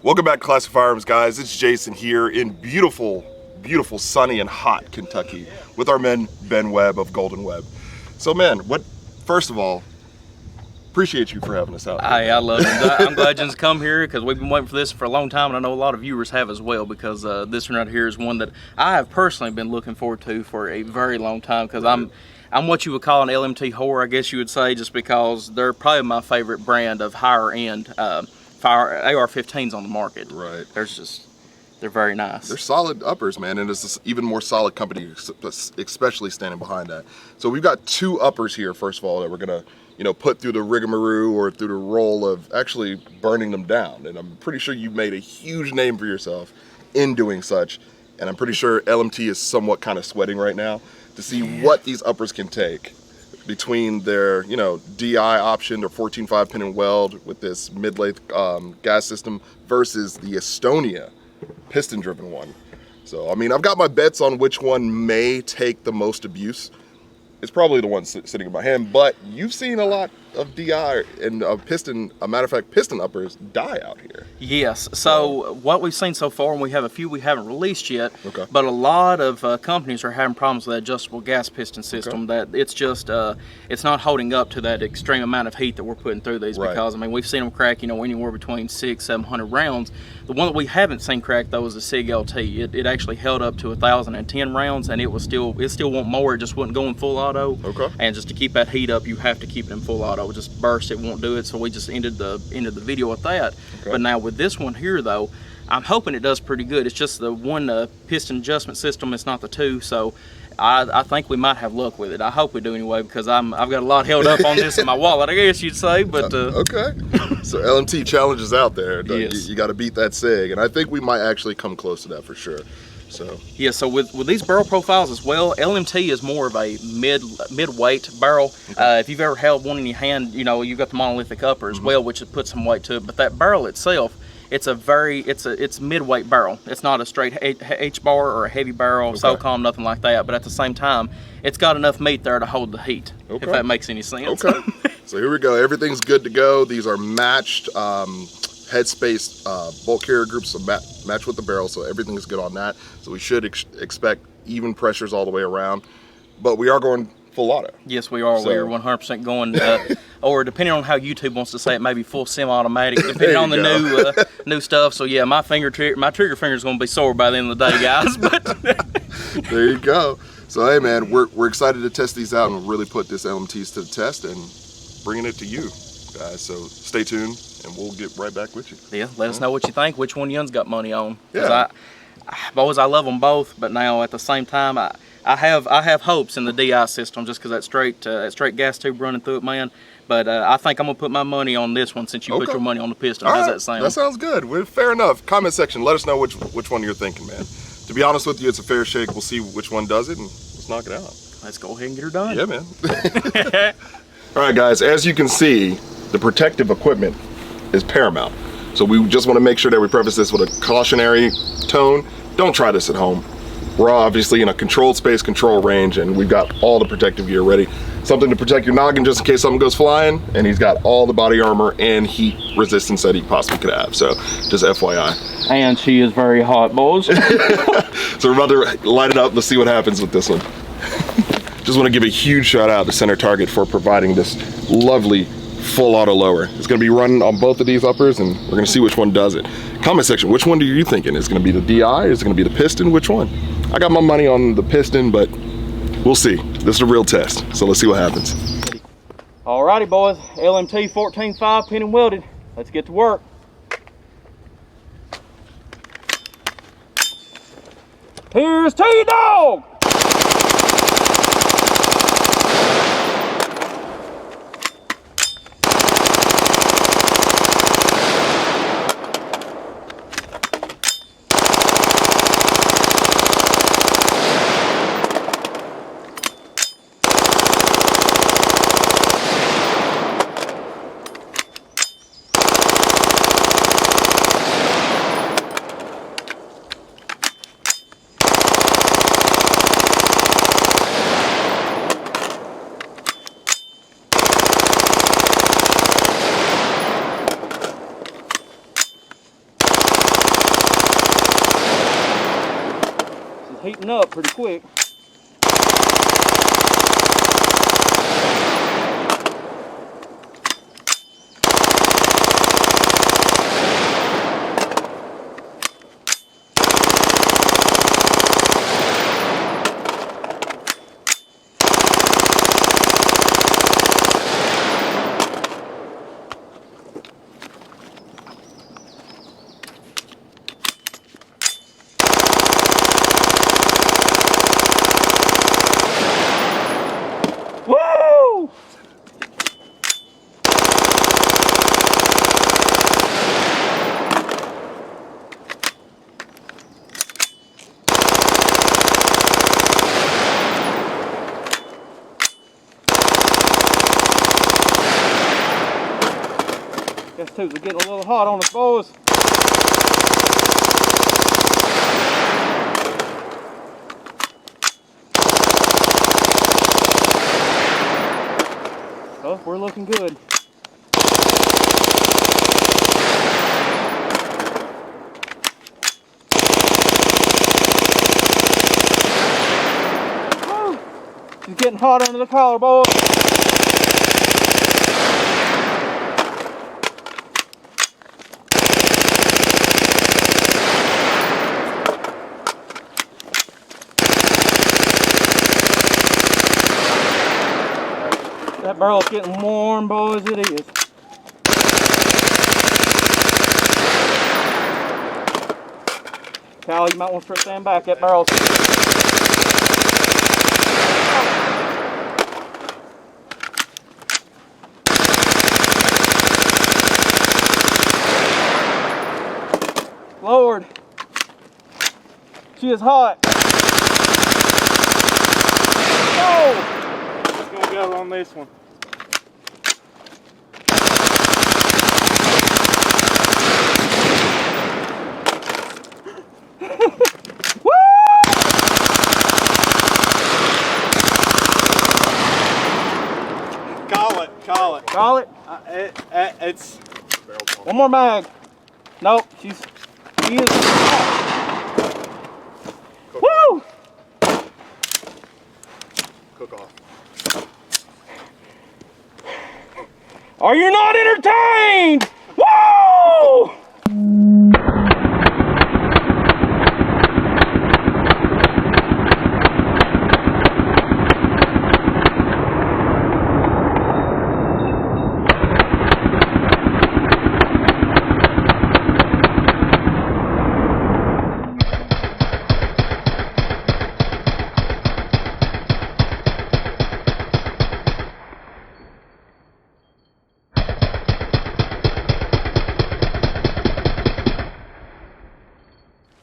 Welcome back to Classic Firearms, guys. It's Jason here in beautiful, sunny and hot Kentucky with our man Ben Webb of Golden Webb. So, man, first of all, appreciate you for having us out. Hey, I love it. I'm glad you come here because we've been waiting for this for a long time, and I know a lot of viewers have as well, because this one right here is one that I have personally been looking forward to for a very long time, because I'm what you would call an LMT whore, I guess you would say, just because they're probably my favorite brand of higher end AR-15s on the market. Right. They're very nice. They're solid uppers, man, and it's this even more solid company, especially standing behind that. So we've got two uppers here, first of all, that we're gonna, put through the rigmarole or through the role of actually burning them down. And I'm pretty sure you've made a huge name for yourself in doing such. And I'm pretty sure LMT is somewhat kind of sweating right now to see what these uppers can take between their, DI option or 14.5 pin and weld with this mid-length gas system versus the Estonia piston-driven one. So, I mean, I've got my bets on which one may take the most abuse. It's probably the one sitting in my hand, but you've seen a lot of DI and piston, a matter of fact, piston uppers die out here. Yes. So what we've seen so far, and we have a few we haven't released yet, okay, but a lot of companies are having problems with that adjustable gas piston system, that it's just, it's not holding up to that extreme amount of heat that we're putting through these, because, I mean, we've seen them crack, anywhere between 600-700 rounds. The one that we haven't seen crack, though, is the SIG LT. It actually held up to 1,010 rounds, and it still won't more. It just wasn't going full auto. Okay. And just to keep that heat up, you have to keep it in full auto. Just burst, it won't do it. So we just ended the video with that. Okay. But now with this one here, though, I'm hoping it does pretty good. It's just the one piston adjustment system. It's not the two. So I think we might have luck with it. I hope we do anyway, because I've got a lot held up on this in my wallet, I guess you'd say. But okay. So LMT challenges out there. Yes. You got to beat that SIG, and I think we might actually come close to that for sure. So yeah. So with these barrel profiles as well, LMT is more of a mid-weight barrel. Okay. If you've ever held one in your hand, you've got the monolithic upper as well, which puts some weight to it. But that barrel itself, it's mid-weight barrel. It's not a straight H-bar or a heavy barrel, SOCOM, nothing like that. But at the same time, it's got enough meat there to hold the heat, if that makes any sense. Okay. So here we go. Everything's good to go. These are matched headspace bolt carrier groups, so match with the barrel, so everything is good on that. So we should expect even pressures all the way around. But we are going full auto. Yes, we are. So, we are 100% going, or depending on how YouTube wants to say it, maybe full semi-automatic, depending on the new stuff. So yeah, my trigger finger is going to be sore by the end of the day, guys. But there you go. So hey, man, we're excited to test these out and really put this LMTs to the test and bringing it to you guys. So stay tuned, and we'll get right back with you. Yeah, let us know what you think, which one you's got money on. Yeah. I love them both, but now at the same time, I have hopes in the DI system, just because that straight gas tube running through it, man. But I think I'm gonna put my money on this one, since you put your money on the piston. How's that sound? That sounds good. Well, fair enough. Comment section, let us know which one you're thinking, man. To be honest with you, it's a fair shake. We'll see which one does it, and let's knock it out. Let's go ahead and get her done. Yeah, man. All right, guys. As you can see, the protective equipment is paramount. So we just want to make sure that we preface this with a cautionary tone. Don't try this at home. We're obviously in a controlled space, control range, and we've got all the protective gear ready. Something to protect your noggin just in case something goes flying, and he's got all the body armor and heat resistance that he possibly could have. So just FYI. And she is very hot, boys. So we're about to light it up. Let's see what happens with this one. Just want to give a huge shout out to Center Target for providing this lovely full auto lower. It's going to be running on both of these uppers, and we're going to see which one does it. Comment section, which one do you thinking? Is it going to be the DI? Is it going to be the piston? Which one? I got my money on the piston, but we'll see. This is a real test, so let's see what happens. Alrighty, boys. LMT 14.5 pin and welded. Let's get to work. Here's T-Dog! heating up pretty quick. Woo! Guess tubes are getting a little hot on us, boys. Oh, we're looking good. Woo! She's getting hot under the collar, boys. That barrel's getting warm, boys, it is. Cal, you might want to start standing back. That barrel's... Lord, she is hot. Oh! Go on this one. Woo! Call it. Call it. It's One more mag. Nope, she is. Woo! cook off. Are you not entertained? Woo!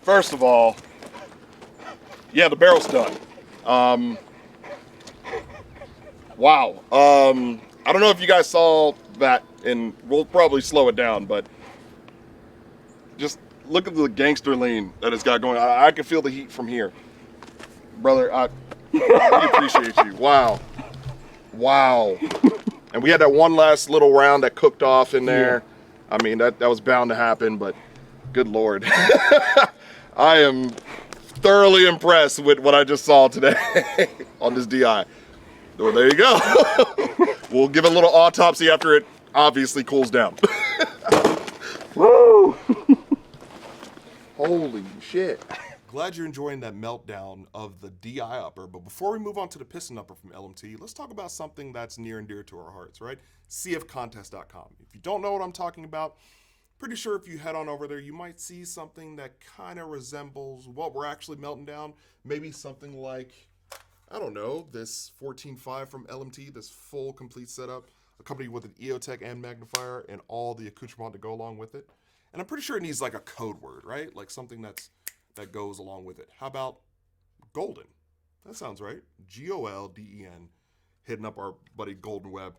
First of all, yeah, the barrel's done. Wow. I don't know if you guys saw that, and we'll probably slow it down, but just look at the gangster lean that it's got going. I can feel the heat from here. Brother, I appreciate you. Wow. Wow. And we had that one last little round that cooked off in there. Yeah. I mean, that was bound to happen, but good Lord. I am thoroughly impressed with what I just saw today on this DI. Well, there you go. We'll give it a little autopsy after it obviously cools down. Woo! Holy shit. Glad you're enjoying that meltdown of the DI upper, but before we move on to the piston upper from LMT, let's talk about something that's near and dear to our hearts, right? cfcontest.com. If you don't know what I'm talking about, pretty sure if you head on over there, you might see something that kind of resembles what we're actually melting down. Maybe something like, I don't know, this 14.5 from LMT, this full complete setup, accompanied with an EOTech and magnifier and all the accoutrement to go along with it. And I'm pretty sure it needs like a code word, right? Like something that goes along with it. How about Golden? That sounds right. Golden, hitting up our buddy Golden Web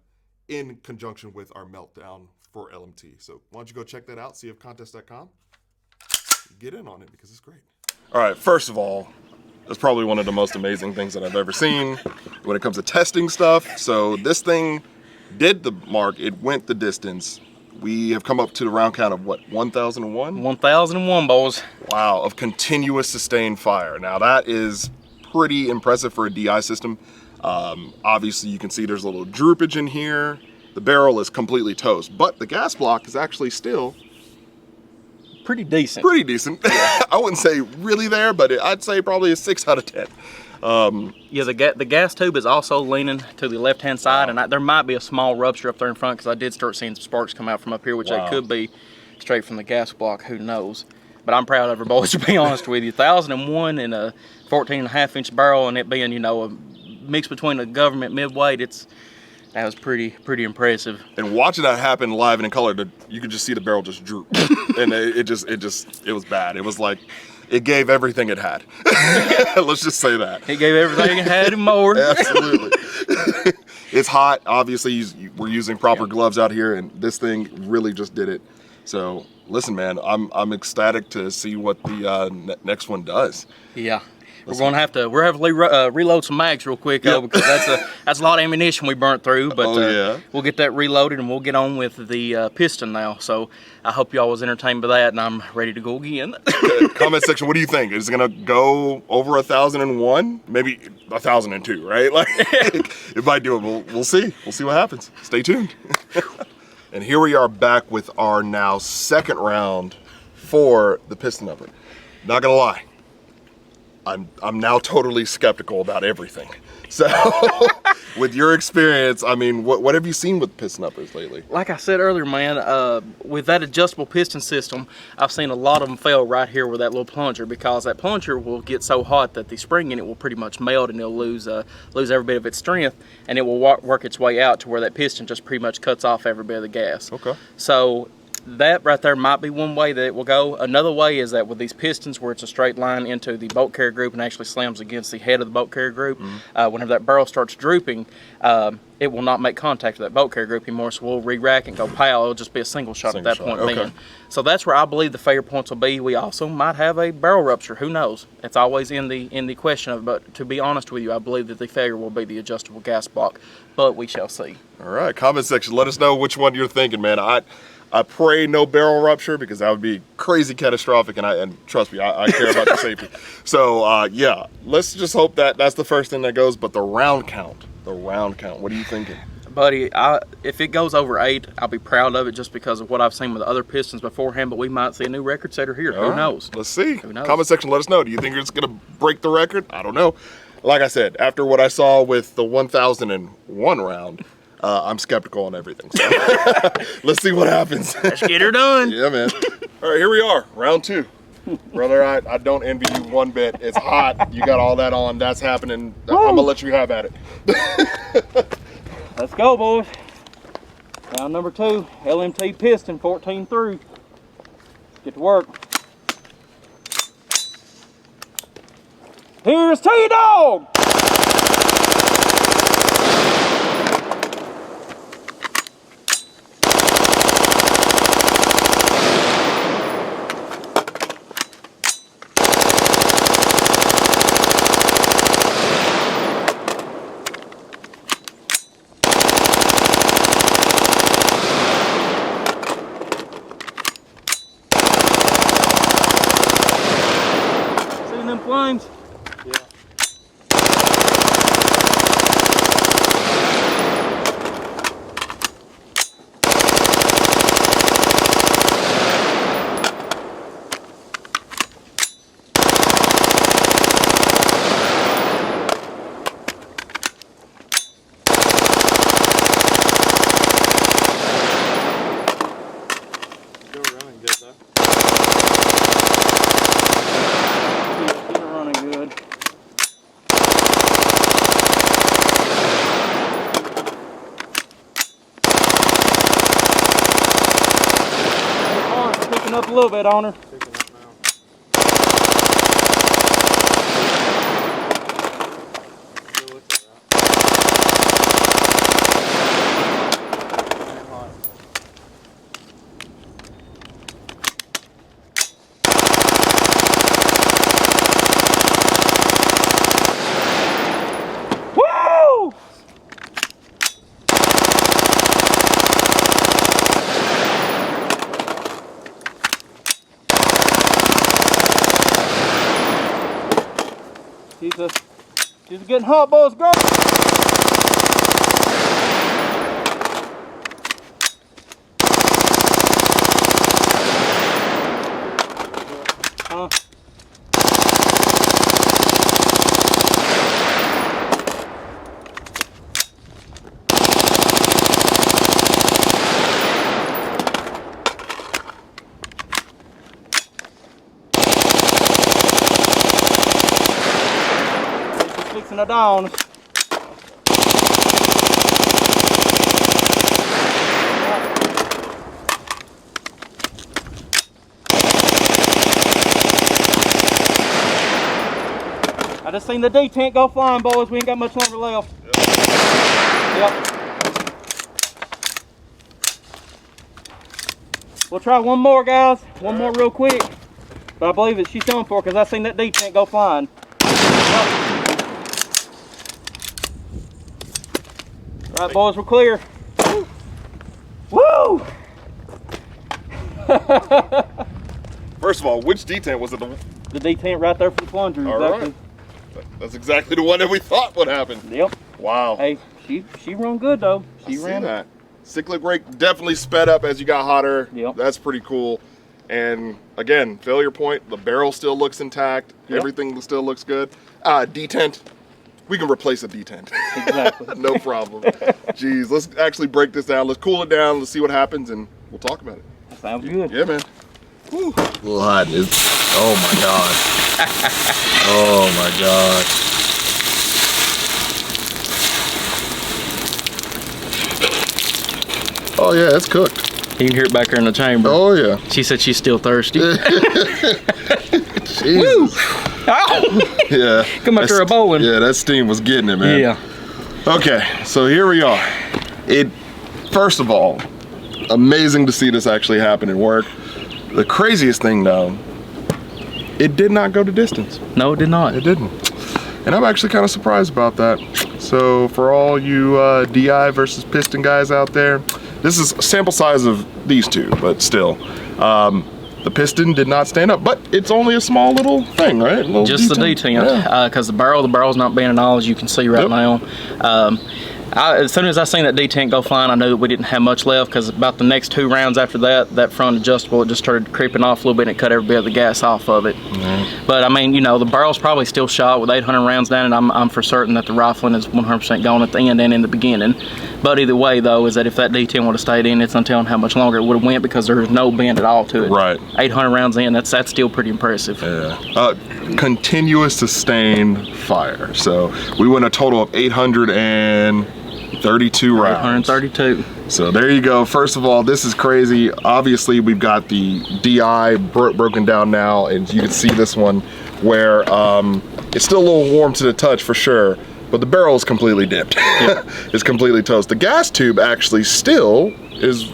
in conjunction with our meltdown for LMT. So why don't you go check that out, cfcontest.com. Get in on it because it's great. All right, first of all, that's probably one of the most amazing things that I've ever seen when it comes to testing stuff. So this thing did the mark, it went the distance. we have come up to the round count of what, 1,001? 1,001, boys. Wow, of continuous sustained fire. Now that is pretty impressive for a DI system. Obviously you can see there's a little droopage in here. The barrel is completely toast, but the gas block is actually still Pretty decent. pretty decent. I wouldn't say really there, but I'd say probably a 6 out of 10. Yeah, the gas tube is also leaning to the left-hand side, and there might be a small rupture up there in front because I did start seeing some sparks come out from up here, which they could be straight from the gas block. Who knows? But I'm proud of her, boys, to be honest with you. 1,001 in a 14.5-inch barrel, and it being, you know, a mix between a government mid-weight. That was pretty impressive. And watching that happen live and in color, you could just see the barrel just droop, and it was bad. It was like it gave everything it had. Let's just say that. It gave everything it had and more. Absolutely. It's hot. Obviously, we're using proper gloves out here, and this thing really just did it. So, listen, man, I'm ecstatic to see what the next one does. Yeah. We're gonna have to reload some mags real quick, though, because that's a lot of ammunition we burnt through. But we'll get that reloaded and we'll get on with the Piston now. So I hope y'all was entertained by that, and I'm ready to go again. Comment section, what do you think? Is it gonna go over 1,001? Maybe 1,002, right? Like it might do it. We'll see. We'll see what happens. Stay tuned. And here we are back with our now second round for the Piston upper. Not gonna lie. I'm now totally skeptical about everything. So, with your experience, I mean, what have you seen with piston uppers lately? Like I said earlier, man, with that adjustable piston system, I've seen a lot of them fail right here with that little plunger, because that plunger will get so hot that the spring in it will pretty much melt, and it'll lose every bit of its strength, and it will work its way out to where that piston just pretty much cuts off every bit of the gas. Okay. So that right there might be one way that it will go. Another way is that with these pistons, where it's a straight line into the bolt carrier group and actually slams against the head of the bolt carrier group, whenever that barrel starts drooping, it will not make contact with that bolt carrier group anymore, so we'll re-rack and go pow. It'll just be a single shot at that point. Then. So that's where I believe the failure points will be. We also might have a barrel rupture. Who knows? It's always in the question of it, but to be honest with you, I believe that the failure will be the adjustable gas block, but we shall see. All right, comment section, let us know which one you're thinking, man. I pray no barrel rupture, because that would be crazy catastrophic, and trust me, I care about your safety. So yeah, let's just hope that that's the first thing that goes. But the round count, what are you thinking? Buddy, if it goes over 8, I'll be proud of it, just because of what I've seen with other pistons beforehand, but we might see a new record setter here. Who knows? Let's see. Who knows? Comment section, let us know. Do you think it's going to break the record? I don't know. Like I said, after what I saw with the 1,001 round, I'm skeptical on everything. So let's see what happens. Let's get her done. Yeah, man. All right, here we are, round 2. Brother, I don't envy you one bit. It's hot. You got all that on. That's happening. I'm going to let you have at it. Let's go, boys. Round number 2, LMT piston, 14 through. Let's get to work. Here's T-Dog! Flames. Yeah. Still running good though. Up a little bit on her. Picking up now. Still looks hot. Woo! She's getting hot, boys. Go! Fixing it down. I just seen the detent go flying, boys. We ain't got much longer left. Yep. We'll try one more, guys. One more real quick. But I believe that she's going for it because I seen that detent go flying. All right, boys, we're clear. Woo! First of all, which detent was it? The detent right there for the plunger. All right. That's exactly the one that we thought would happen. Yep. Wow. Hey, she run good though. She I ran. see that. Cyclic rate definitely sped up as you got hotter. Yep. That's pretty cool. And again, failure point, the barrel still looks intact. Yep. Everything still looks good. Detent, we can replace a detent. Exactly. No problem. Jeez, let's actually break this down. Let's cool it down. Let's see what happens and we'll talk about it. That sounds good. Yeah, man. Whew. A little hot. Oh my god. Oh my god. Oh yeah, it's cooked. You can hear it back here in the chamber. Oh yeah. She said she's still thirsty. Jesus. Oh! Yeah. Come after a bowling. Yeah, that steam was getting it, man. Yeah. Okay, so here we are. First of all, amazing to see this actually happen and work. The craziest thing though, it did not go to distance. No, it did not. It didn't. And I'm actually kind of surprised about that. So for all you DI versus Piston guys out there, this is a sample size of these two, but still. The Piston did not stand up, but it's only a small little thing, right? Just the detent, because the barrel's not bending all, as you can see right now. As soon as I seen that detent go flying, I knew that we didn't have much left, because about the next 2 rounds after that front adjustable, it just started creeping off a little bit and it cut every bit of the gas off of it. But I mean, you know, the barrel's probably still shot with 800 rounds down, and I'm for certain that the rifling is 100% gone at the end and in the beginning. But either way, though, is that if that detent would have stayed in, it's untelling how much longer it would have went, because there's no bend at all to it. Right. 800 rounds in, that's still pretty impressive. Yeah. Continuous sustained fire. So we went a total of 832 rounds. 832. So there you go. First of all, this is crazy. Obviously, we've got the DI broken down now, and you can see this one where it's still a little warm to the touch for sure, but the barrel is completely dipped. Yep. It's completely toast. The gas tube actually still is...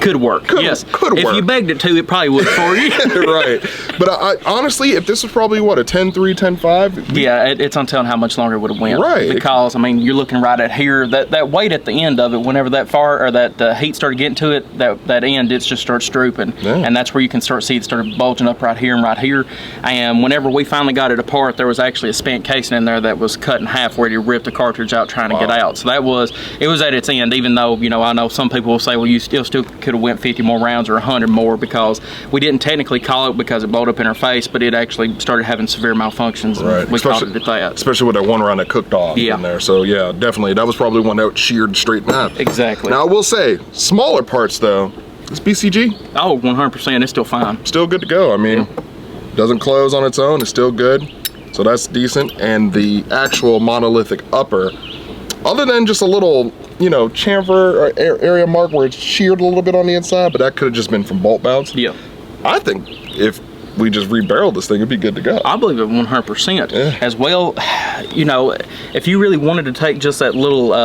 Could work. Yes. Could work. If you begged it to, it probably would for you. Right. But I honestly, if this was probably what, a 10.3, 10.5? Yeah, it's untelling how much longer it would have went. Right. Because I mean, you're looking right at here. That weight at the end of it, whenever that fire or that heat started getting to it, that end, it just starts drooping, and that's where you can start see it started bulging up right here and right here. And whenever we finally got it apart, there was actually a spent casing in there that was cut in half where you ripped the cartridge out trying to get out. So it was at its end. Even though, you know, I know some people will say, well, you still could have went 50 more rounds or 100 more, because we didn't technically call it because it blowed up in our face, but it actually started having severe malfunctions. Right. We called it at that. Especially with that one round that cooked off in there. So yeah, definitely. That was probably one that sheared straight in half. Exactly. Now I will say, smaller parts though, this BCG. Oh, 100%. It's still fine. Still good to go. I mean, doesn't close on its own. It's still good. So that's decent. And the actual monolithic upper, other than just a little, you know, chamfer or area mark where it's sheared a little bit on the inside, but that could have just been from bolt bounce. Yeah. I think if we just rebarreled this thing, it'd be good to go. I believe it 100%. Yeah. As well, you know, if you really wanted to take just that little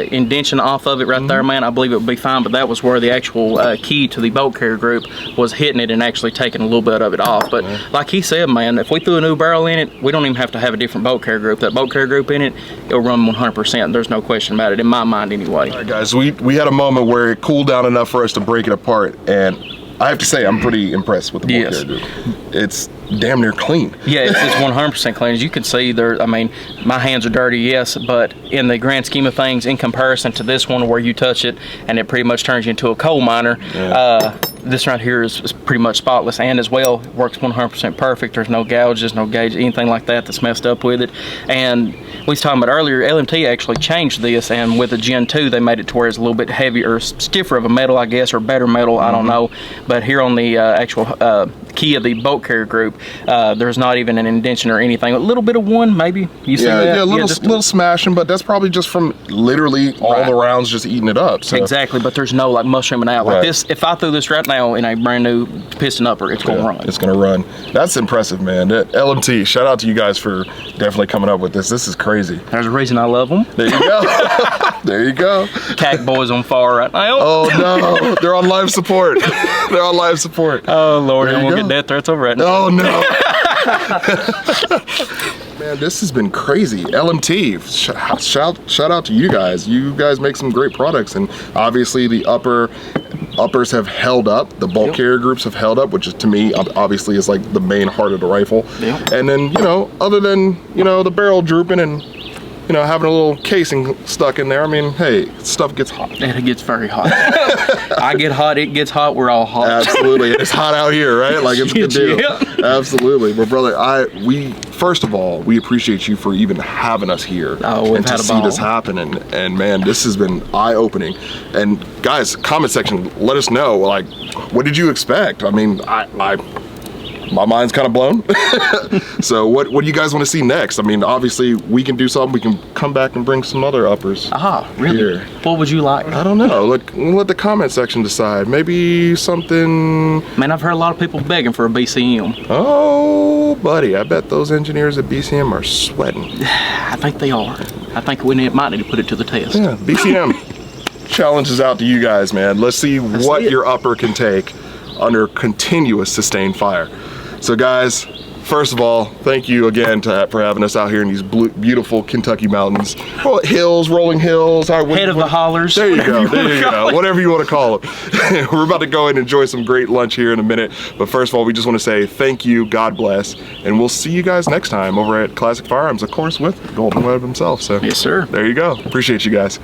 indention off of it right there, man, I believe it would be fine. But that was where the actual key to the bolt carrier group was hitting it and actually taking a little bit of it off. But like he said, man, if we threw a new barrel in it, we don't even have to have a different bolt carrier group. That bolt carrier group in it, it'll run 100%. There's no question about it, in my mind anyway. All right, guys, we had a moment where it cooled down enough for us to break it apart, and I have to say I'm pretty impressed with the bolt carrier group. It's damn near clean. Yeah, it's 100% clean. As you can see there, I mean, my hands are dirty, yes, but in the grand scheme of things, in comparison to this one where you touch it and it pretty much turns you into a coal miner, this right here is pretty much spotless, and as well works 100% perfect. There's no gouges, no gauge, anything like that that's messed up with it. And we was talking about earlier, LMT actually changed this, and with the Gen 2 they made it to where it's a little bit heavier or stiffer of a metal, I guess, or better metal, I don't know. But here on the actual key of the bolt carrier group, there's not even an indentation or anything. A little bit of one, maybe. You see that? Yeah, little smashing, but that's probably just from literally all the rounds just eating it up. So. Exactly, but there's no like mushrooming out. Like this, if I threw this right now in a brand new piston upper, it's gonna run. It's gonna run. That's impressive, man. LMT, shout out to you guys for definitely coming up with this. This is crazy. There's a reason I love them. There you go. There you go. CAC boys on fire right now. Oh no, they're on live support. They're on live support. Oh Lord, I won't get death threats over right now. Oh no. Man, this has been crazy. LMT, shout out to you guys. You guys make some great products, and obviously the uppers have held up. The bolt carrier groups have held up, which is, to me, obviously is like the main heart of the rifle. And then, you know, other than, you know, the barrel drooping and, you know, having a little casing stuck in there, I mean, hey, stuff gets hot. And it gets very hot. I get hot, it gets hot, we're all hot. Absolutely. It's hot out here, right? Like, it's a good deal. Absolutely. But brother, first of all, we appreciate you for even having us here and to see this happen. And man, this has been eye-opening. And guys, comment section, let us know, like, what did you expect? I mean, my mind's kind of blown. So what do you guys want to see next? I mean, obviously we can do something. We can come back and bring some other uppers. Really? Here. What would you like? I don't know. Let the comment section decide. Maybe something. Man, I've heard a lot of people begging for a BCM. Oh, buddy, I bet those engineers at BCM are sweating. I think they are. I think we might need to put it to the test. Yeah, BCM challenges out to you guys, man. Let's see what your upper can take under continuous sustained fire. So guys, first of all, thank you again for having us out here in these beautiful Kentucky mountains. Well, hills, rolling hills. Head of the hollers. There you go, there you go. Whatever you want to call it. We're about to go and enjoy some great lunch here in a minute. But first of all, we just want to say thank you, God bless, and we'll see you guys next time over at Classic Firearms, of course, with Golden Webb himself. So yes, sir. There you go. Appreciate you guys.